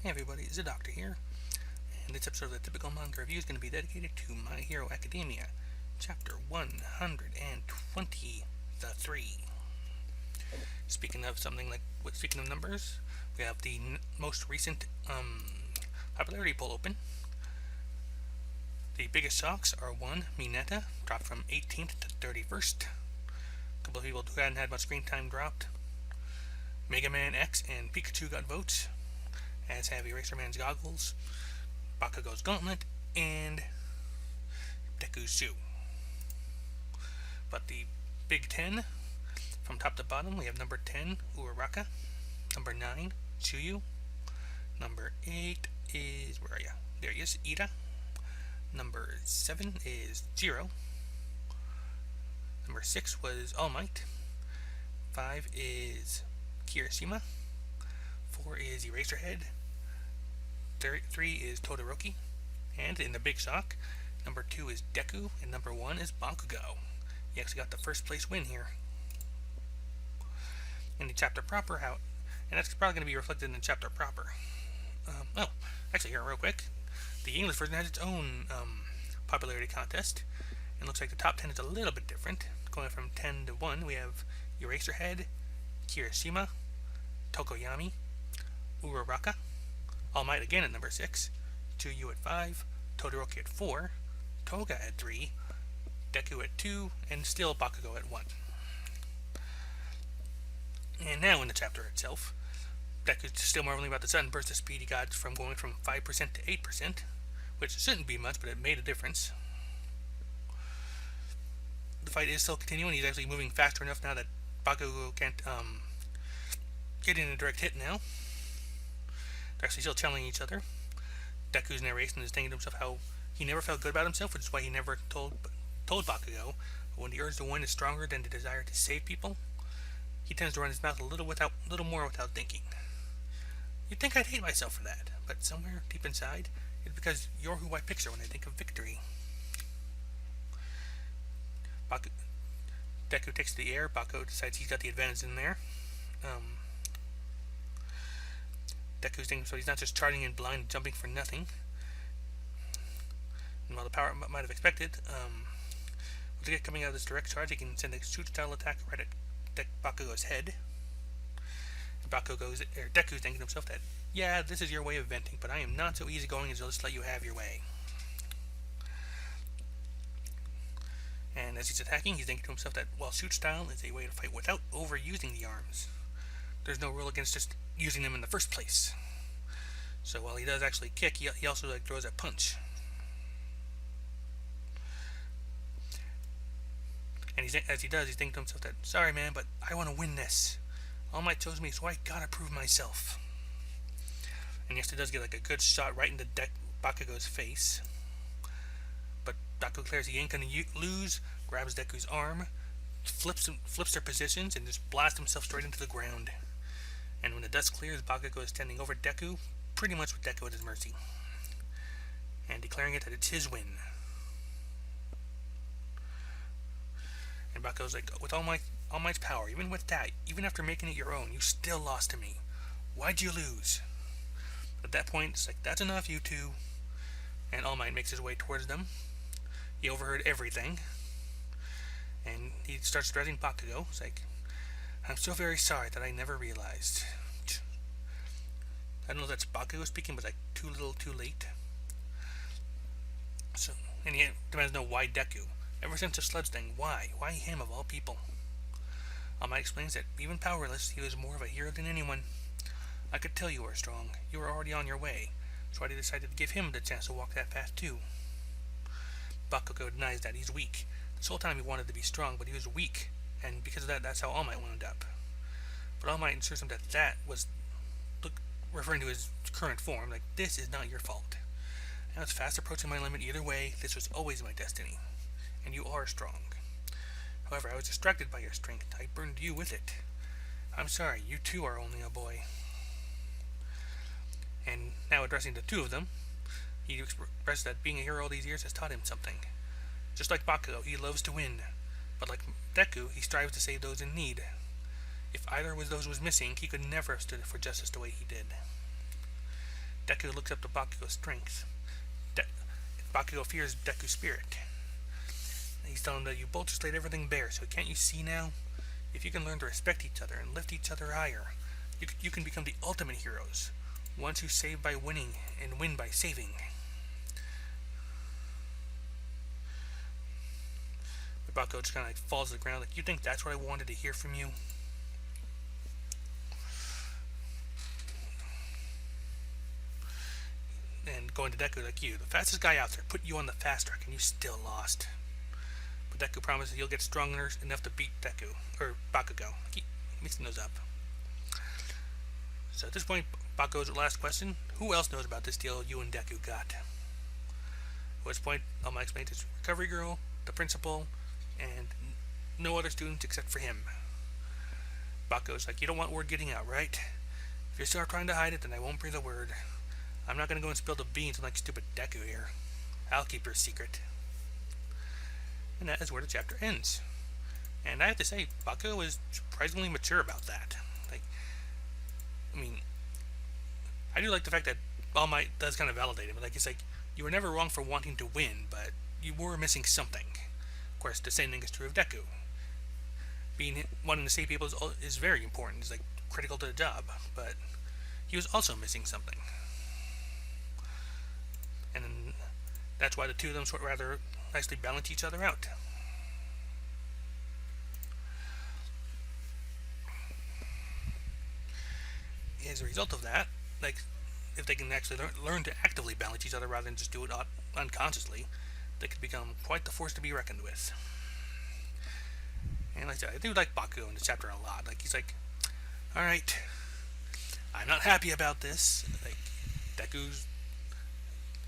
Hey everybody, Zeidoktor here, and this episode of the Typical Manga Review is going to be dedicated to My Hero Academia, Chapter 123. Speaking of numbers, we have the most recent popularity poll open. The biggest shocks are 1. Mineta, dropped from 18th to 31st. A couple of people who hadn't had much screen time dropped. Mega Man X and Pikachu got votes, as have Eraser Man's Goggles, Bakugo's Gauntlet, and Deku's Shoe. But the Big 10, from top to bottom, we have number 10, Uraraka. Number 9, Chuyu. Number 8 is, where are you? There he is, Ida. Number 7 is Jiro. Number 6 was All Might. 5 is Kirishima. 4 is Eraserhead. 3 is Todoroki. And in the big shock, number 2 is Deku, and number 1 is Bakugo. He actually got the first place win here. In the chapter proper, and that's probably going to be reflected in the chapter proper. Actually, here real quick, the English version has its own popularity contest. It looks like the top 10 is a little bit different. Going from 10 to 1, we have Eraserhead, Kirishima, Tokoyami, Uraraka, All Might again at number 6, Chuyu at 5, Todoroki at 4, Toga at 3, Deku at 2, and still Bakugo at 1. And now in the chapter itself, Deku's still marveling about the sudden burst of speed he got from going from 5% to 8%, which shouldn't be much, but it made a difference. The fight is still continuing. He's actually moving faster enough now that Bakugo can't get in a direct hit now. They're actually still challenging each other. Deku's narration is thinking to himself how he never felt good about himself, which is why he never told Bakugo. But when the urge to win is stronger than the desire to save people, he tends to run his mouth a little more without thinking. You'd think I'd hate myself for that, but somewhere deep inside, it's because you're who I picture when I think of victory. Deku takes to the air. Bakugo decides he's got the advantage in there. Deku's thinking so he's not just charging in blind and jumping for nothing. And while the power might have expected, with it coming out of this direct charge, he can send a shoot-style attack right at Bakugo's head. And Deku's thinking to himself that, yeah, this is your way of venting, but I am not so easygoing as to just let you have your way. And as he's attacking, he's thinking to himself that while shoot-style is a way to fight without overusing the arms, there's no rule against just using them in the first place. So while he does actually kick, he also throws a punch. And as he does, he's thinking to himself that, sorry man, but I want to win this. All Might chose me, so I gotta prove myself. And yes, he does get a good shot right into Bakugo's face. But Bakugo declares he ain't gonna lose, grabs Deku's arm, flips their positions, and just blasts himself straight into the ground. And when the dust clears, Bakugo is standing over Deku, pretty much with Deku at his mercy, and declaring it that it's his win. And Bakugo's like, with All Might's power, even with that, even after making it your own, you still lost to me. Why'd you lose? At that point, it's like, that's enough, you two. And All Might makes his way towards them. He overheard everything, and he starts addressing Bakugo. It's like, I'm so very sorry that I never realized. I don't know if that's Bakugo speaking, but too little, too late. So, and he demands to know why Deku. Ever since the sludge thing, why? Why him of all people? All Might explains that even powerless, he was more of a hero than anyone. I could tell you were strong. You were already on your way, so I decided to give him the chance to walk that path too. Bakugo denies that he's weak. This whole time he wanted to be strong, but he was weak, and because of that, that's how All Might wound up. But All Might assures him that was referring to his current form, like, this is not your fault. I was fast approaching my limit either way. This was always my destiny. And you are strong. However, I was distracted by your strength. I burned you with it. I'm sorry, you too are only a boy. And now addressing the two of them, he expresses that being a hero all these years has taught him something. Just like Bakugo, he loves to win. But like Deku, he strives to save those in need. If either of those was missing, he could never have stood for justice the way he did. Deku looks up to Bakugo's strength. Bakugo fears Deku's spirit. He's telling him that you both just laid everything bare, so can't you see now? If you can learn to respect each other and lift each other higher, you can become the ultimate heroes. Ones who save by winning and win by saving. But Bakugo just kind of like falls to the ground like, you think that's what I wanted to hear from you? And going to Deku like, you, the fastest guy out there, put you on the fast track and you still lost. But Deku promises he'll get stronger enough to beat Bakugo. Keep mixing those up. So at this point, Bakugo's last question, who else knows about this deal you and Deku got? At which point, All Might explains it's Recovery Girl, the principal, and no other students except for him. Bakugo's like, you don't want word getting out, right? If you're still trying to hide it, then I won't breathe a word. I'm not going to go and spill the beans like stupid Deku here. I'll keep your secret. And that is where the chapter ends. And I have to say, Bakugo was surprisingly mature about that. I do like the fact that All Might does kind of validate him. It's like, you were never wrong for wanting to win, but you were missing something. Of course, the same thing is true of Deku. Wanting to save people is very important. It's critical to the job, but he was also missing something. And that's why the two of them rather nicely balance each other out. As a result of that, if they can actually learn to actively balance each other rather than just do it unconsciously, they could become quite the force to be reckoned with. And like I said, I do like Bakugo in this chapter a lot. He's like, alright, I'm not happy about this. Deku's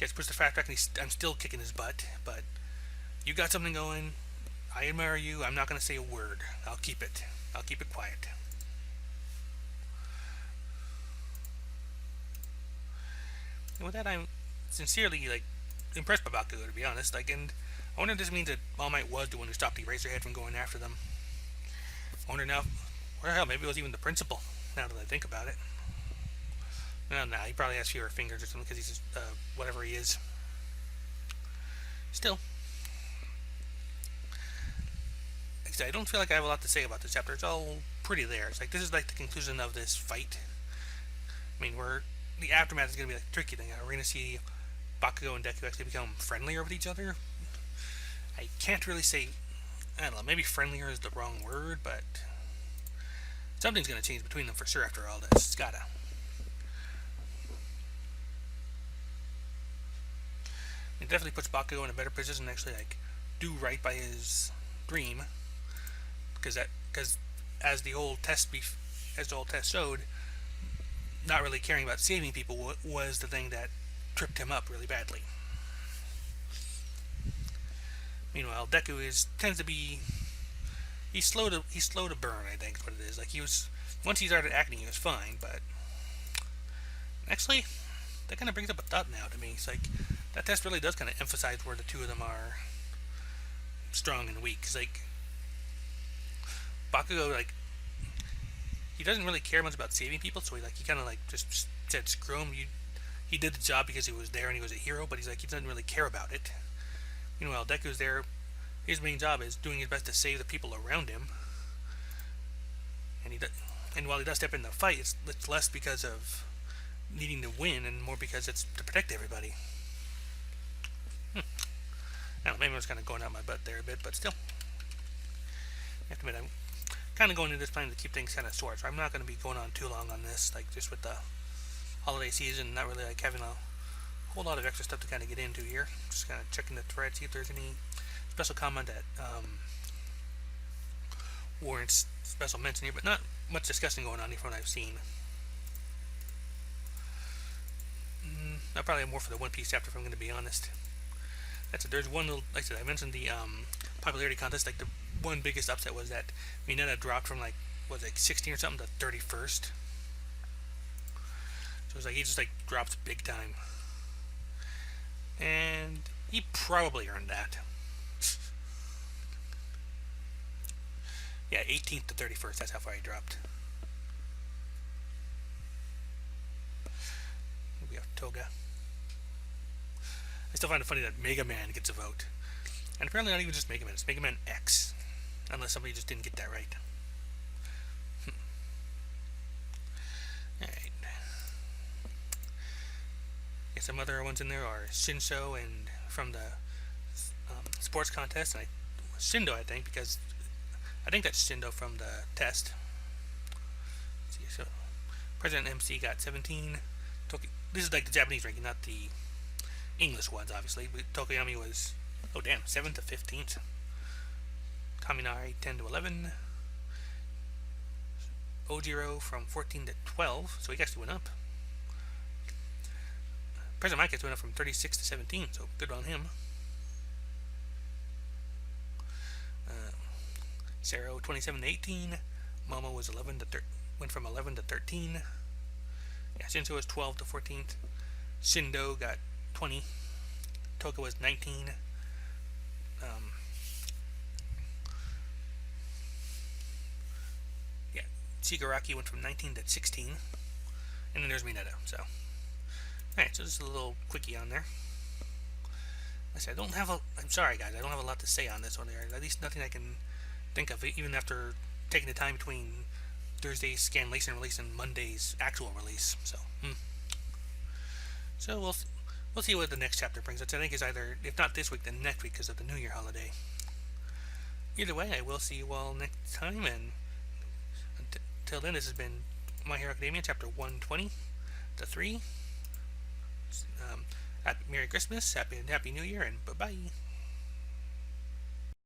gets pushed to fast track and I'm still kicking his butt, but you got something going. I admire you. I'm not going to say a word. I'll keep it quiet. And with that, I'm sincerely impressed by Bakugo, to be honest. And I wonder if this means that All Might was the one who stopped Eraserhead from going after them. I wonder now, or hell, maybe it was even the principal. Now that I think about it. No, he probably has fewer fingers or something because he's just whatever he is. Still, I don't feel like I have a lot to say about this chapter. It's all pretty there. It's this is the conclusion of this fight. Where the aftermath is going to be the tricky thing. We're going to see Bakugo and Deku actually become friendlier with each other. I can't really say, I don't know, maybe friendlier is the wrong word, but something's going to change between them for sure after all this. It's gotta. It definitely puts Bakugo in a better position to actually do right by his dream, because as the whole test showed, not really caring about saving people was the thing that tripped him up really badly. Meanwhile, Deku tends to be he's slow to burn. I think is what it is. Once he started acting, he was fine, but actually, that kind of brings up a thought now to me. It's that test really does kind of emphasize where the two of them are strong and weak. Because Bakugo, he doesn't really care much about saving people, so he kind of just said screw him. He did the job because he was there and he was a hero, but he doesn't really care about it. Meanwhile, Deku's there. His main job is doing his best to save the people around him. And while he does step in the fight, it's less because of needing to win and more because it's to protect everybody. I don't know, maybe I was kind of going out my butt there a bit, but still. I have to admit, I'm kind of going into this plan to keep things kind of short, so I'm not going to be going on too long on this, just with the holiday season, not really having a whole lot of extra stuff to kind of get into here. Just kind of checking the thread, see if there's any special comment that warrants special mention here, but not much discussion going on here from what I've seen. I'll probably have more for the One Piece chapter if I'm going to be honest. There's one little, like I said, I mentioned the popularity contest. The one biggest upset was that Mineta dropped from 16 or something to 31st. So it's he just dropped big time, and he probably earned that. Yeah, 18th to 31st. That's how far he dropped. We have Toga. I still find it funny that Mega Man gets a vote. And apparently not even just Mega Man, it's Mega Man X. Unless somebody just didn't get that right. Alright. Yeah, some other ones in there are Shinsho and from the sports contest. And Shindo, I think, because I think that's Shindo from the test. Let's see, so President MC got 17. This is like the Japanese ranking, not the English ones, obviously. But Tokoyami was, oh damn, 7th to 15th. Kaminari 10 to 11. Ojiro from 14 to 12, so he actually went up. President Mike went up from 36 to 17, so good on him. Sero 27 to 18. Momo was 11 to went from 11 to 13. Yeah, Shinso was 12 to 14th. Shindo got 20. Toka was 19. Yeah, Shigaraki went from 19 to 16. And then there's Minato, so. Alright, so just a little quickie on there. I don't have I'm sorry guys, I don't have a lot to say on this one there. At least nothing I can think of, even after taking the time between Thursday's scanlation release and Monday's actual release. So we'll see what the next chapter brings us. I think is either, if not this week, then next week because of the New Year holiday. Either way, I will see you all next time, and until then, this has been My Hero Academia, chapter 120 to 3. Merry Christmas, Happy New Year, and bye-bye.